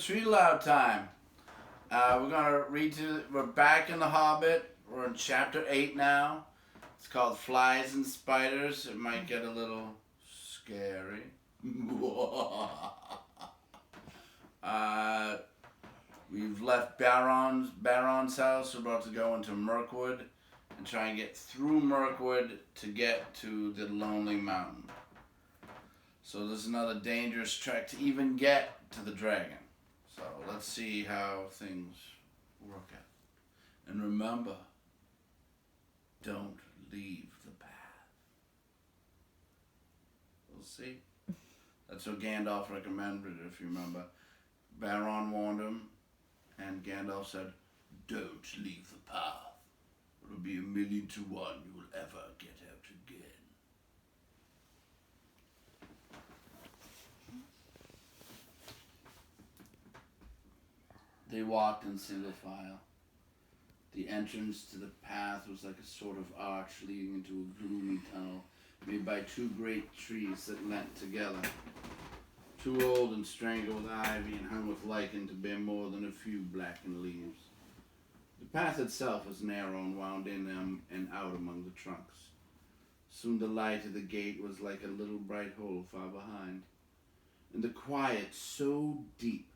it's Read-aloud time. We're back in The Hobbit. We're in chapter 8 now. It's called Flies and Spiders. It might get a little scary. We've left Baron's house. We're about to go into Mirkwood and try and get through Mirkwood to get to the Lonely Mountain. So there's another dangerous trek to even get to the dragon. So let's see how things work out. And remember, don't leave the path. We'll see. That's what Gandalf recommended, if you remember. Baron warned him, and Gandalf said, don't leave the path. It'll be 1,000,000 to 1 you will ever get out again. They walked in single file. The entrance to the path was like a sort of arch leading into a gloomy tunnel made by 2 great trees that leant together. Too old and strangled with ivy and hung with lichen to bear more than a few blackened leaves. The path itself was narrow and wound in and out among the trunks. Soon the light of the gate was like a little bright hole far behind, and the quiet so deep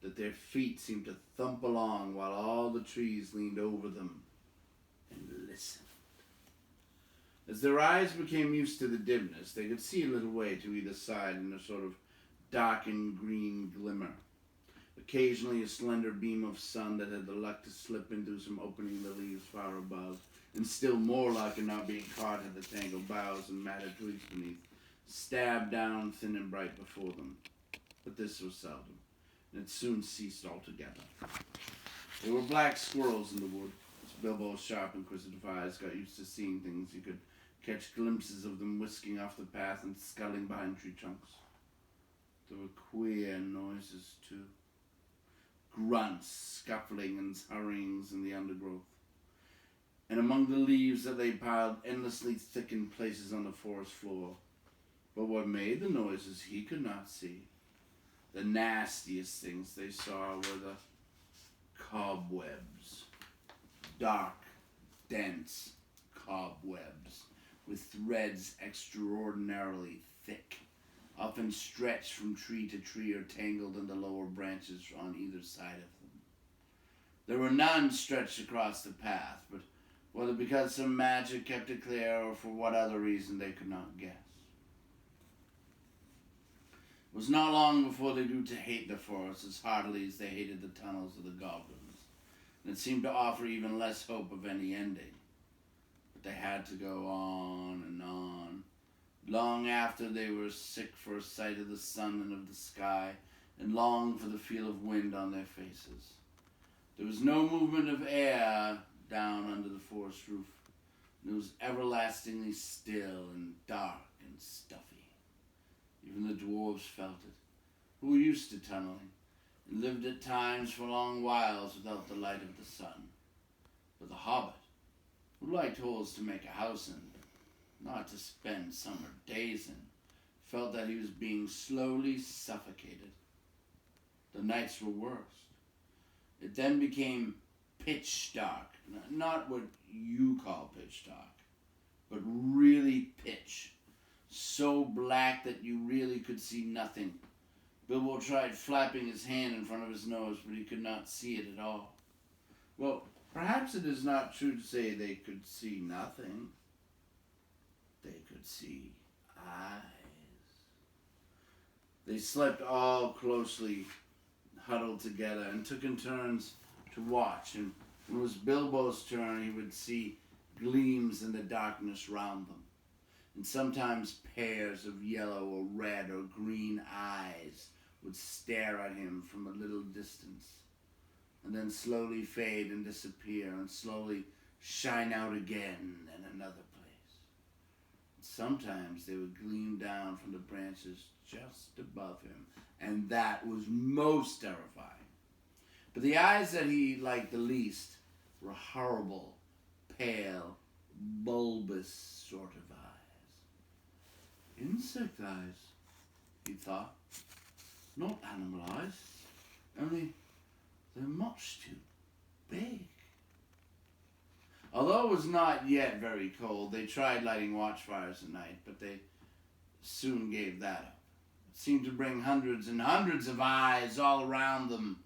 that their feet seemed to thump along while all the trees leaned over them and listened. As their eyes became used to the dimness, they could see a little way to either side in a sort of darkened green glimmer. Occasionally a slender beam of sun that had the luck to slip into some opening in the leaves far above, and still more luck in not being caught in the tangled boughs and matted twigs beneath, stabbed down thin and bright before them. But this was seldom, and it soon ceased altogether. There were black squirrels in the wood. As Bilbo's sharp, inquisitive eyes got used to seeing things, he could catch glimpses of them whisking off the path and scuttling behind tree trunks. There were queer noises, too. Grunts, scuffling, and hurryings in the undergrowth. And among the leaves that lay piled endlessly thick in places on the forest floor. But what made the noises he could not see. The nastiest things they saw were the cobwebs. Dark, dense cobwebs with threads extraordinarily thick, often stretched from tree to tree or tangled in the lower branches on either side of them. There were none stretched across the path, but whether because some magic kept it clear or for what other reason they could not guess. It was not long before they grew to hate the forest as heartily as they hated the tunnels of the goblins, and it seemed to offer even less hope of any ending. But they had to go on and on, long after they were sick for a sight of the sun and of the sky, and longed for the feel of wind on their faces. There was no movement of air down under the forest roof, and it was everlastingly still and dark and stuffy. Even the dwarves felt it, who were used to tunneling, and lived at times for long whiles without the light of the sun. But the hobbit, who liked holes to make a house in, not to spend summer days in, felt that he was being slowly suffocated. The nights were worst. It then became pitch dark, not what you call pitch dark, but really pitch. So black that you really could see nothing. Bilbo tried flapping his hand in front of his nose, but he could not see it at all. Well, perhaps it is not true to say they could see nothing. They could see eyes. They slept all closely huddled together and took in turns to watch, and when it was Bilbo's turn, he would see gleams in the darkness round them. And sometimes pairs of yellow or red or green eyes would stare at him from a little distance, and then slowly fade and disappear, and slowly shine out again in another place. And sometimes they would gleam down from the branches just above him, and that was most terrifying. But the eyes that he liked the least were horrible, pale, bulbous sort of eyes. Insect eyes, he thought. Not animal eyes. only they're much too big. Although it was not yet very cold, they tried lighting watchfires at night, but they soon gave that up. It seemed to bring hundreds and hundreds of eyes all around them,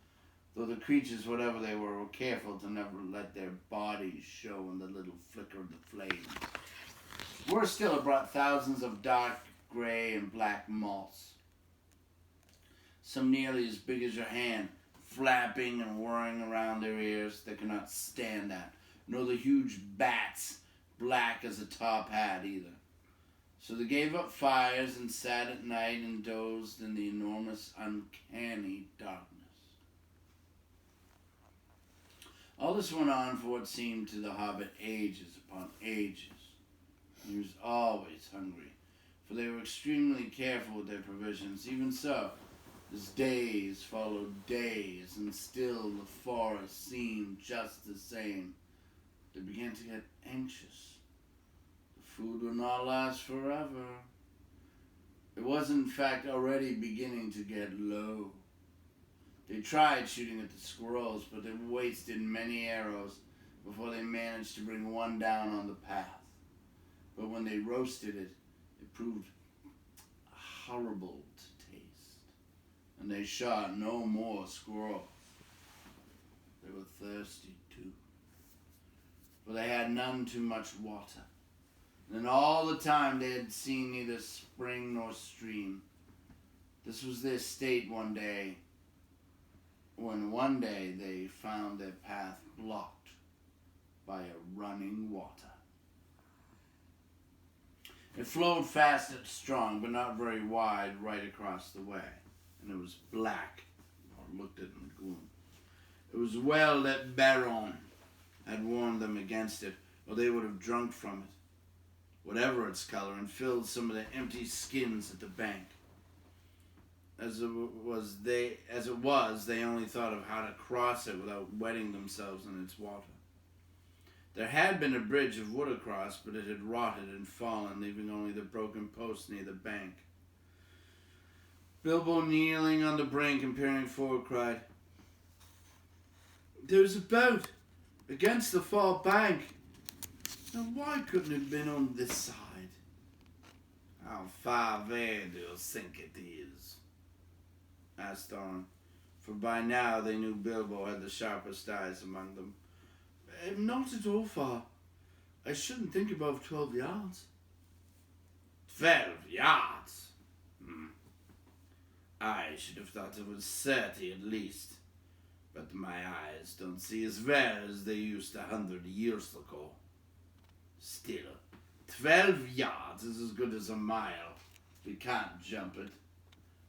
though the creatures, whatever they were careful to never let their bodies show in the little flicker of the flames. Worse still, it brought thousands of dark gray and black moths, some nearly as big as your hand, flapping and whirring around their ears. They could not stand that, nor the huge bats, black as a top hat either. So they gave up fires and sat at night and dozed in the enormous, uncanny darkness. All this went on for what seemed to the hobbit ages upon ages. He was always hungry, for they were extremely careful with their provisions. Even so, as days followed days, and still the forest seemed just the same, they began to get anxious. The food would not last forever. It was in fact already beginning to get low. They tried shooting at the squirrels, but they wasted many arrows before they managed to bring one down on the path. But when they roasted it, it proved horrible to taste, and they shot no more squirrels. They were thirsty too, for they had none too much water, and all the time they had seen neither spring nor stream. This was their state one day, when one day they found their path blocked by a running water. It flowed fast and strong, but not very wide, right across the way, and it was black, or looked at in the gloom. It was well that Baron had warned them against it, or they would have drunk from it, whatever its color, and filled some of the empty skins at the bank. As it was, they only thought of how to cross it without wetting themselves in its water. There had been a bridge of wood across, but it had rotted and fallen, leaving only the broken post near the bank. Bilbo, kneeling on the brink and peering forward, cried, "There's a boat against the far bank. Now why couldn't it have been on this side?" "How far away do you think it is?" asked Thorin, for by now they knew Bilbo had the sharpest eyes among them. "Not at all far. I shouldn't think above 12 yards. 12 yards? I should have thought it was 30 at least. But my eyes don't see as well as they used 100 years ago. Still, 12 yards is as good as a mile. We can't jump it.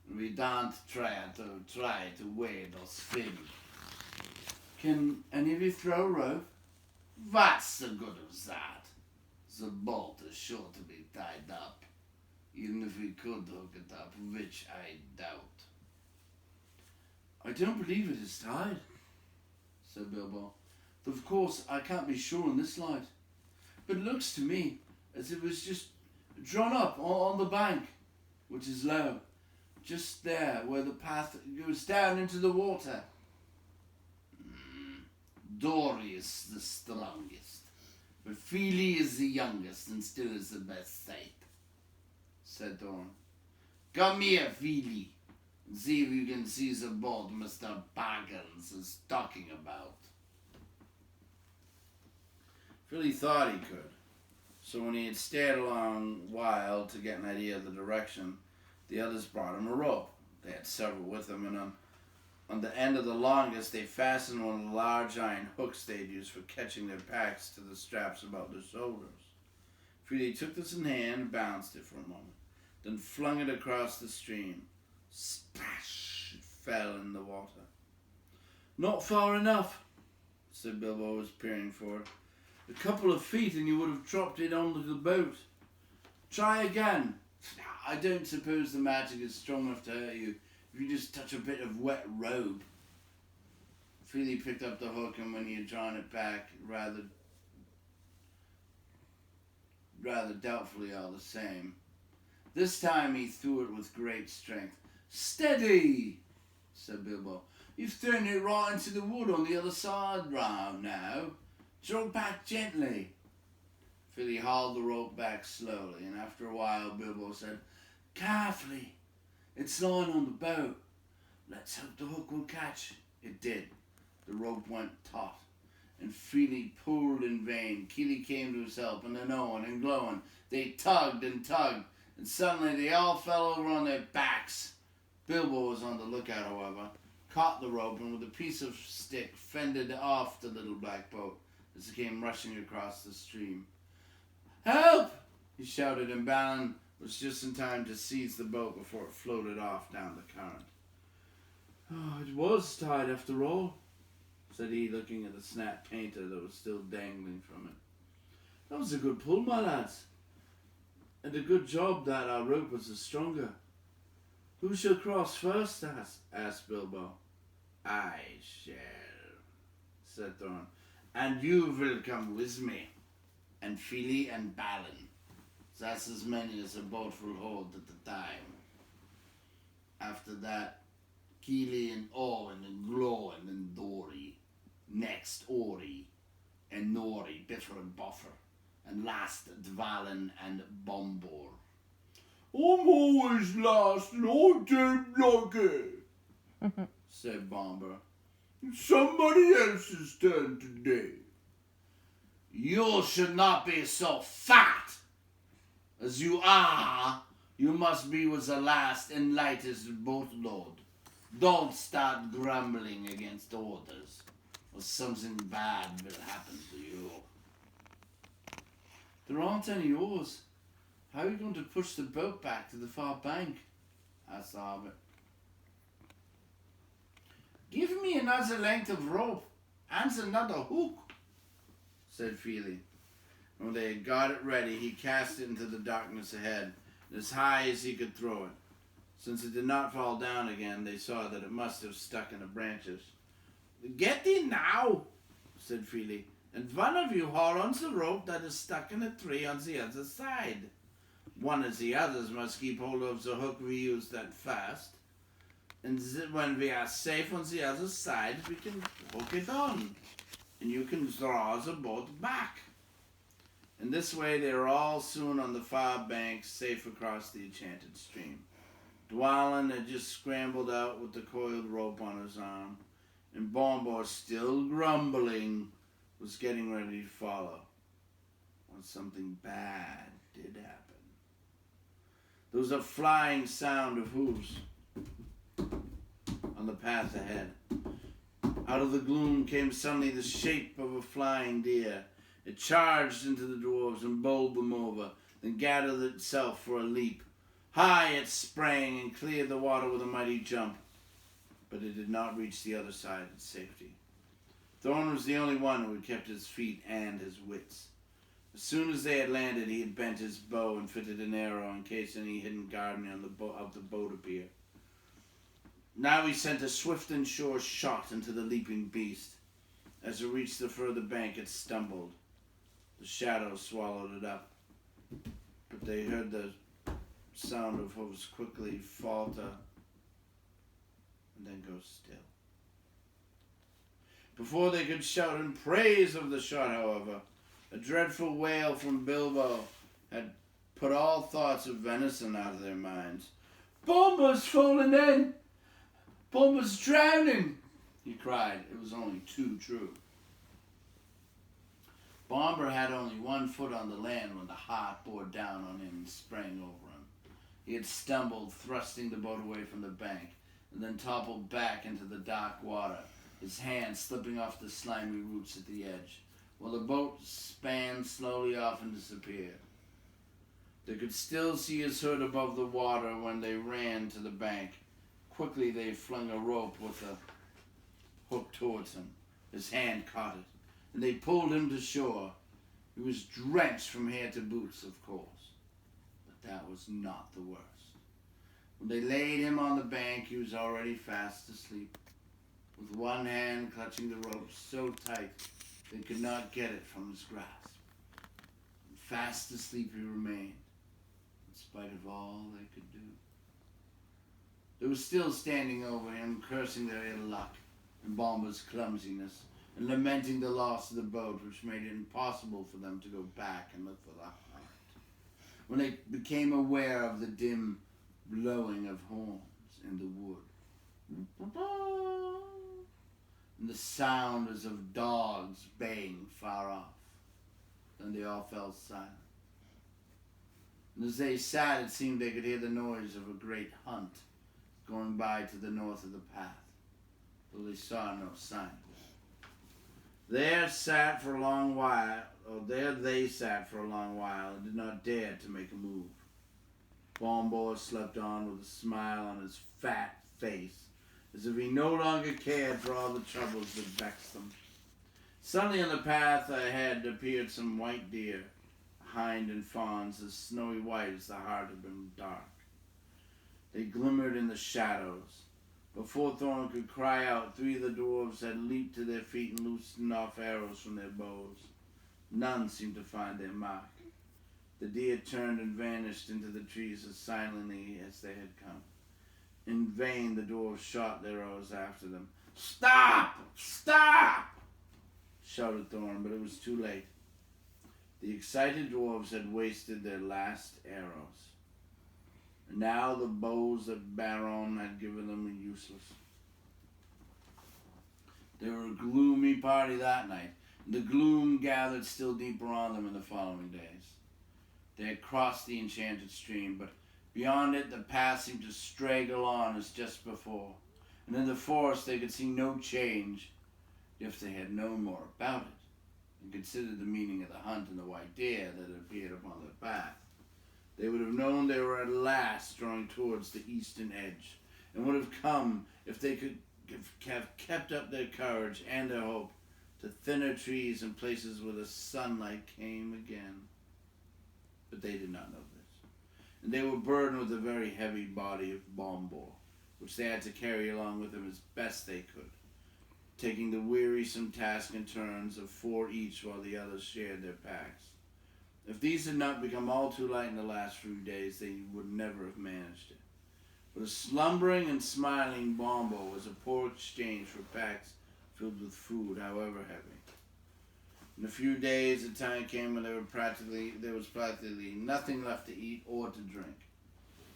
And we don't try to wade or swim. "Can any of you throw a rope?" What's the good of that? The bolt is sure to be tied up, even if we could hook it up, which I doubt. "I don't believe it is tied," said Bilbo. "Though of course I can't be sure in this light. But it looks to me as if it was just drawn up on the bank, which is low, just there where the path goes down into the water." Dory is the strongest, but Fili is the youngest and still is the best sight, said Thorin. "Come here, Fili, and see if you can see the boat Mr. Baggins is talking about." Fili thought he could, so when he had stared a long while to get an idea of the direction, the others brought him a rope. They had several with them, and on the end of the longest, they fastened one of the large iron hooks they'd used for catching their packs to the straps about their shoulders. Fili took this in hand and balanced it for a moment, then flung it across the stream. Splash! It fell in the water. "Not far enough," said Bilbo, was peering for it. "A couple of feet and you would have dropped it onto the boat. Try again. I don't suppose the magic is strong enough to hurt you if you just touch a bit of wet robe." Fili picked up the hook, and when he had drawn it back, rather doubtfully all the same, this time he threw it with great strength. "Steady!" said Bilbo. You've thrown it right into the wood on the other side round now. Draw back gently. Philly hauled the rope back slowly, and after a while Bilbo said, "Carefully. It's lying on the boat. Let's hope the hook will catch." It did. The rope went taut, and Philly pulled in vain. Keely came to his help, and then Owen and Glowin. They tugged and tugged, and suddenly they all fell over on their backs. Bilbo was on the lookout, however, caught the rope, and with a piece of stick fended off the little black boat as it came rushing across the stream. "Help!" he shouted, and Balin was just in time to seize the boat before it floated off down the current. "Oh, it was tied after all," said he, looking at the snap painter that was still dangling from it. "That was a good pull, my lads, and a good job that our rope was the stronger. Who shall cross first?" asked Bilbo. "I shall," said Thorin, "and you will come with me, and Philly and Balin. That's as many as a boat will hold at the time. After that, Keely and Owen and Glowin and Dory. Next, Ori and Nori, Biffer and Buffer. And last, Dvalin and Bombor." "I'm always last, and I don't like it," said Bomber. "It's somebody else's turn today." "You should not be so fat. As you are, you must be with the last and lightest boatload. Don't start grumbling against orders, or something bad will happen to you." "There aren't any oars. How are you going to push the boat back to the far bank?" asked the Hobbit. "Give me another length of rope and another hook," said Feely. When they had got it ready, he cast it into the darkness ahead, as high as he could throw it. Since it did not fall down again, they saw that it must have stuck in the branches. "Get in now," said Feely, "and one of you haul on the rope that is stuck in a tree on the other side. One of the others must keep hold of the hook we used at first, and when we are safe on the other side, we can hook it on, and you can draw the boat back." In this way they were all soon on the far bank, safe across the enchanted stream. Dwalin had just scrambled out with the coiled rope on his arm, and Bombor, still grumbling, was getting ready to follow, when something bad did happen. There was a flying sound of hooves on the path ahead. Out of the gloom came suddenly the shape of a flying deer. It charged into the dwarves and bowled them over, then gathered itself for a leap. High it sprang and cleared the water with a mighty jump, but it did not reach the other side in safety. Thorn was the only one who had kept his feet and his wits. As soon as they had landed, he had bent his bow and fitted an arrow in case any hidden guardian of the boat appeared. Now he sent a swift and sure shot into the leaping beast. As it reached the further bank, it stumbled. The shadow swallowed it up, but they heard the sound of hooves quickly falter and then go still. Before they could shout in praise of the shot, however, a dreadful wail from Bilbo had put all thoughts of venison out of their minds. "Bomber's fallen in! Bomber's drowning!" he cried. It was only too true. Bomber had only 1 foot on the land when the heart bore down on him and sprang over him. He had stumbled, thrusting the boat away from the bank, and then toppled back into the dark water, his hand slipping off the slimy roots at the edge, while the boat span slowly off and disappeared. They could still see his hood above the water when they ran to the bank. Quickly they flung a rope with a hook towards him. His hand caught it, and they pulled him to shore. He was drenched from hair to boots, of course, but that was not the worst. When they laid him on the bank, he was already fast asleep, with one hand clutching the rope so tight they could not get it from his grasp. And fast asleep he remained, in spite of all they could do. They were still standing over him, cursing their ill luck, and Bomber's clumsiness, and lamenting the loss of the boat, which made it impossible for them to go back and look for the heart. When they became aware of the dim blowing of horns in the wood, and the sound as of dogs baying far off, then they all fell silent. And as they sat, it seemed they could hear the noise of a great hunt going by to the north of the path, though they saw no sign of it. There they sat for a long while, and did not dare to make a move. Bombo slept on with a smile on his fat face, as if he no longer cared for all the troubles that vexed them. Suddenly on the path ahead appeared some white deer, hind and fawns as snowy white as the heart had been dark. They glimmered in the shadows. Before Thorn could cry out, 3 of the dwarves had leaped to their feet and loosened off arrows from their bows. None seemed to find their mark. The deer turned and vanished into the trees as silently as they had come. In vain the dwarves shot their arrows after them. "Stop! Stop!" shouted Thorn, but it was too late. The excited dwarves had wasted their last arrows. And now the bows that Baron had given them were useless. They were a gloomy party that night, and the gloom gathered still deeper on them in the following days. They had crossed the enchanted stream, but beyond it the path seemed to straggle on as just before, and in the forest they could see no change if they had known more about it, and considered the meaning of the hunt and the white deer that had appeared upon their path. They would have known they were at last drawing towards the eastern edge, and would have come, if they could have kept up their courage and their hope, to thinner trees and places where the sunlight came again. But they did not know this, and they were burdened with a very heavy body of Bombo, which they had to carry along with them as best they could, taking the wearisome task in turns of 4 each while the others shared their packs. If these had not become all too light in the last few days, they would never have managed it. But a slumbering and smiling Bombo was a poor exchange for packs filled with food, however heavy. In a few days, the time came when there was practically nothing left to eat or to drink.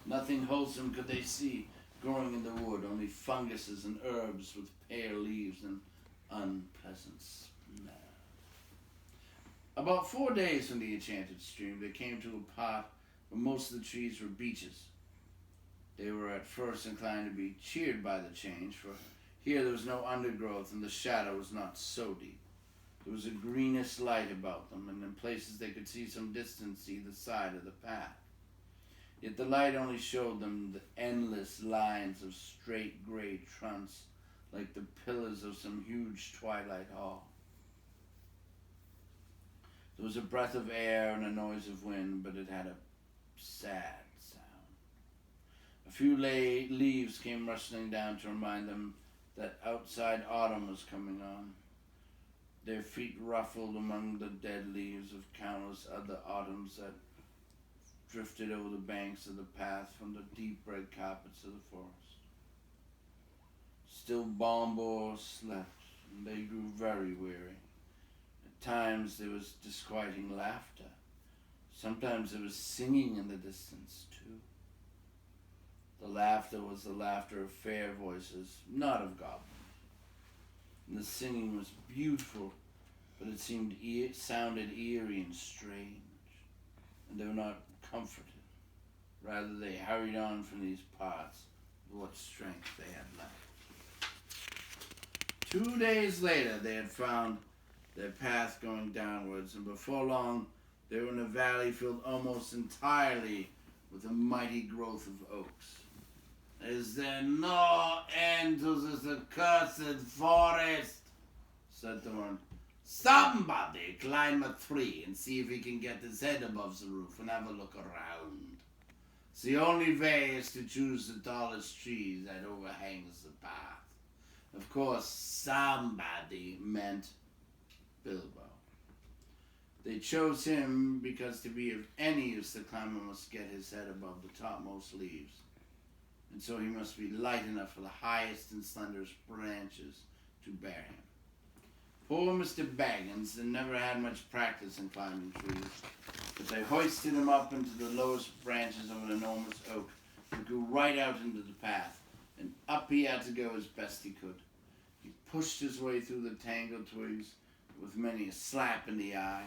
Nothing wholesome could they see growing in the wood, only funguses and herbs with pale leaves and unpleasant smell. About 4 days from the enchanted stream, they came to a part where most of the trees were beeches. They were at first inclined to be cheered by the change, for here there was no undergrowth and the shadow was not so deep. There was a greenish light about them, and in places they could see some distance either side of the path. Yet the light only showed them the endless lines of straight gray trunks, like the pillars of some huge twilight hall. There was a breath of air and a noise of wind, but it had a sad sound. A few leaves came rustling down to remind them that outside autumn was coming on. Their feet ruffled among the dead leaves of countless other autumns that drifted over the banks of the path from the deep red carpets of the forest. Still Bombo slept, and they grew very weary. At times there was disquieting laughter. Sometimes there was singing in the distance, too. The laughter was the laughter of fair voices, not of goblins. And the singing was beautiful, but it sounded eerie and strange, and they were not comforted. Rather, they hurried on from these parts with what strength they had left. 2 days later, they had found their path going downwards, and before long, they were in a valley filled almost entirely with a mighty growth of oaks. "Is there no end to this accursed forest?" said Thorn. "Somebody climb a tree and see if he can get his head above the roof and have a look around. The only way is to choose the tallest tree that overhangs the path." Of course, somebody meant Bilbo. They chose him because to be of any use, the climber must get his head above the topmost leaves, and so he must be light enough for the highest and slenderest branches to bear him. Poor Mr. Baggins had never had much practice in climbing trees, but they hoisted him up into the lowest branches of an enormous oak that grew right out into the path, and up he had to go as best he could. He pushed his way through the tangled twigs with many a slap in the eye.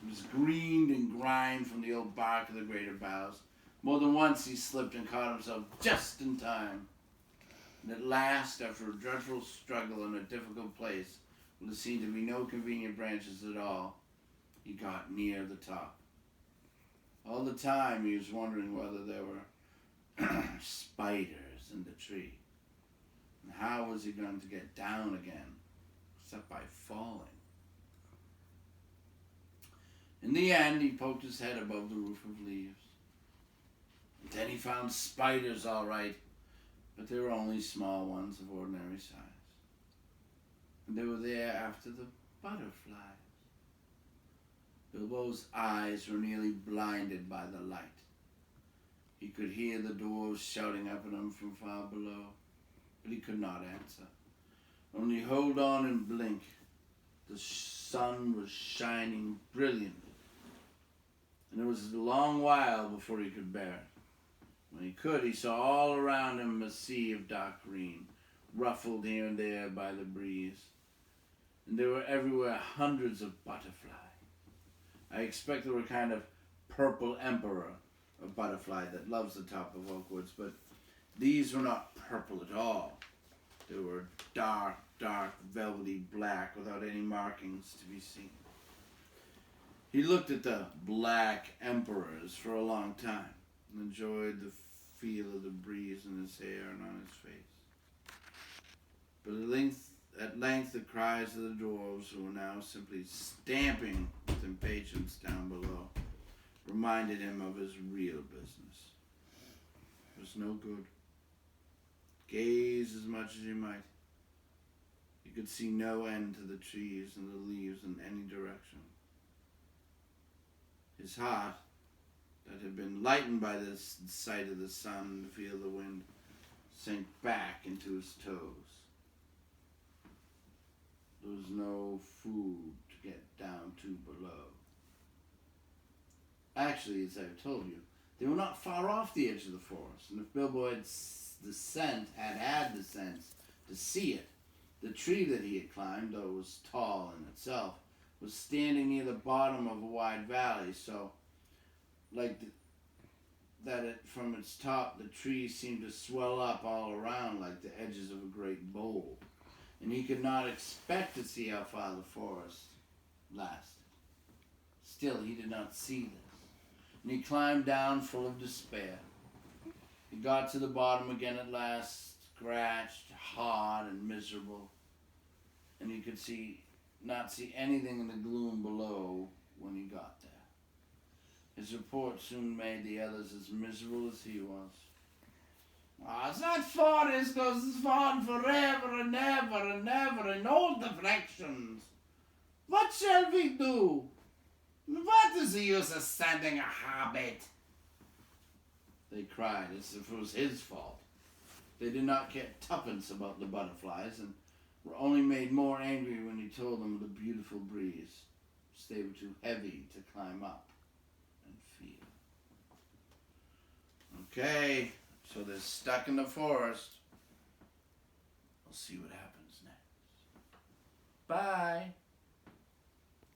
He was greened and grimed from the old bark of the greater boughs. More than once he slipped and caught himself just in time. And at last, after a dreadful struggle in a difficult place, where there seemed to be no convenient branches at all, he got near the top. All the time he was wondering whether there were spiders in the tree. And how was he going to get down again, except by falling? In the end, he poked his head above the roof of leaves. And then he found spiders all right, but they were only small ones of ordinary size. And they were there after the butterflies. Bilbo's eyes were nearly blinded by the light. He could hear the dwarves shouting up at him from far below, but he could not answer. Only hold on and blink. The sun was shining brilliantly, and it was a long while before he could bear it. When he could, he saw all around him a sea of dark green, ruffled here and there by the breeze. And there were everywhere hundreds of butterflies. I expect they were a kind of purple emperor, a butterfly that loves the top of oak woods, but these were not purple at all. They were dark, velvety black without any markings to be seen. He looked at the black emperors for a long time and enjoyed the feel of the breeze in his hair and on his face. But at length the cries of the dwarves, who were now simply stamping with impatience down below, reminded him of his real business. It was no good. Gaze as much as he might, he could see no end to the trees and the leaves in any direction. His heart, that had been lightened by the sight of the sun and the feel of the wind, sank back into his toes. There was no food to get down to below. Actually, as I've told you, they were not far off the edge of the forest, and if Bilbo had had the sense to see it, the tree that he had climbed, though it was tall in itself, was standing near the bottom of a wide valley, so from its top the trees seemed to swell up all around like the edges of a great bowl, and he could not expect to see how far the forest lasted. Still, he did not see this, and he climbed down full of despair. He got to the bottom again at last, scratched, hard and miserable, and he could not see anything in the gloom below when he got there. His report soon made the others as miserable as he was. It's that forest goes on forever and ever and ever in all directions. What shall we do? What is the use of sending a hobbit? They cried as if it was his fault. They did not care tuppence about the butterflies and were only made more angry when he told them of the beautiful breeze, which they were too heavy to climb up and feel. Okay, so they're stuck in the forest. We'll see what happens next. Bye.